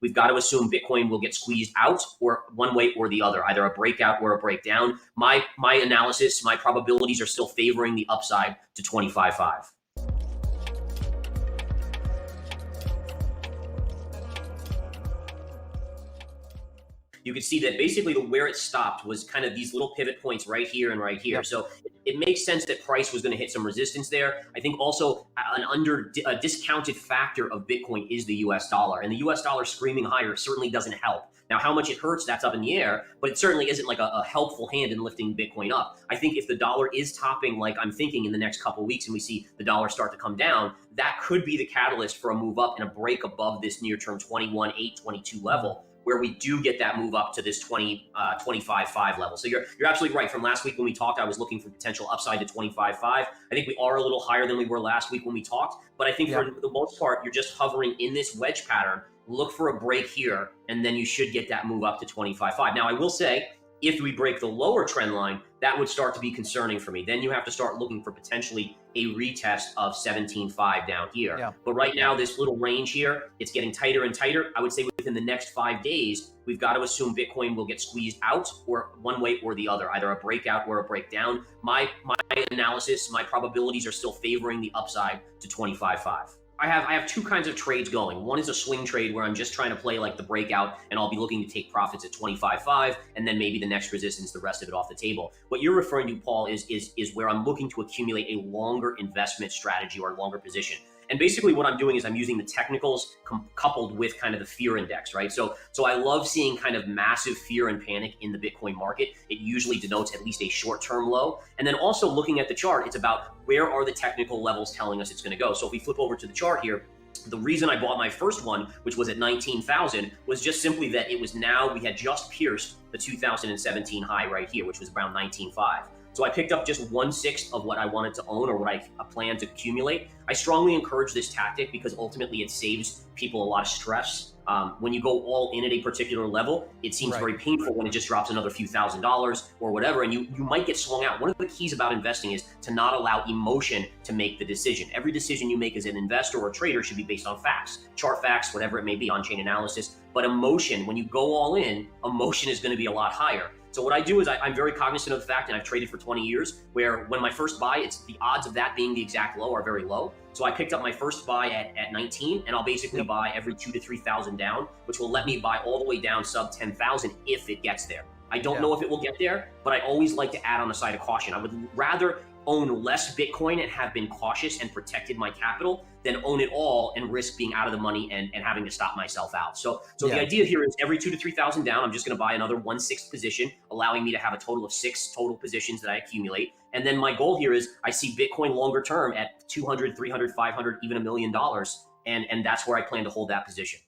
we've got to assume Bitcoin will get squeezed out or one way or the other, either a breakout or a breakdown. My analysis, my probabilities are still favoring the upside to 25.5. You could see that basically where it stopped was kind of these little pivot points right here and right here. Yep. So it makes sense that price was going to hit some resistance there. I think also a discounted factor of Bitcoin is the US dollar, and the US dollar screaming higher certainly doesn't help. Now, how much it hurts, that's up in the air, but it certainly isn't like a helpful hand in lifting Bitcoin up. I think if the dollar is topping, like I'm thinking in the next couple of weeks, and we see the dollar start to come down, that could be the catalyst for a move up and a break above this near-term 21.8, 22 level, where we do get that move up to this 25.5 level. So you're absolutely right. From last week when we talked, I was looking for potential upside to 25.5. I think we are a little higher than we were last week when we talked, but I think for the most part, you're just hovering in this wedge pattern. Look for a break here, and then you should get that move up to 25.5. Now, I will say, if we break the lower trend line, that would start to be concerning for me. Then you have to start looking for potentially a retest of 17.5 down here. Yeah. But right now, this little range here, it's getting tighter and tighter. I would say within the next 5 days, we've got to assume Bitcoin will get squeezed out or one way or the other, either a breakout or a breakdown. My analysis, my probabilities are still favoring the upside to 25.5. I have two kinds of trades going. One is a swing trade where I'm just trying to play like the breakout, and I'll be looking to take profits at 25.5, and then maybe the next resistance, the rest of it off the table. What you're referring to, Paul, is where I'm looking to accumulate a longer investment strategy or a longer position. And basically what I'm doing is I'm using the technicals coupled with kind of the fear index, right? So I love seeing kind of massive fear and panic in the Bitcoin market. It usually denotes at least a short-term low. And then also looking at the chart, it's about where are the technical levels telling us it's going to go. So if we flip over to the chart here, the reason I bought my first one, which was at 19,000, was just simply that it was now, we had just pierced the 2017 high right here, which was around 19.5. So I picked up just 1/6 of what I wanted to own or what I planned to accumulate. I strongly encourage this tactic because ultimately it saves people a lot of stress. When you go all in at a particular level, it seems very painful when it just drops another few $1,000s or whatever, and you might get swung out. One of the keys about investing is to not allow emotion to make the decision. Every decision you make as an investor or a trader should be based on facts, chart facts, whatever it may be, on-chain analysis. But emotion, when you go all in, emotion is going to be a lot higher. So what I do is I'm very cognizant of the fact, and I've traded for 20 years, where when my first buy, it's the odds of that being the exact low are very low. So I picked up my first buy at 19, and I'll basically buy every 2,000 to 3,000 down, which will let me buy all the way down sub 10,000 if it gets there. I don't know if it will get there, but I always like to add on the side of caution. I would rather own less Bitcoin and have been cautious and protected my capital than own it all and risk being out of the money and having to stop myself out. So the idea here is every 2,000 to 3,000 down, I'm just going to buy another 1/6 position, allowing me to have a total of 6 total positions that I accumulate. And then my goal here is I see Bitcoin longer term at 200, 300, 500, even $1 million. And that's where I plan to hold that position.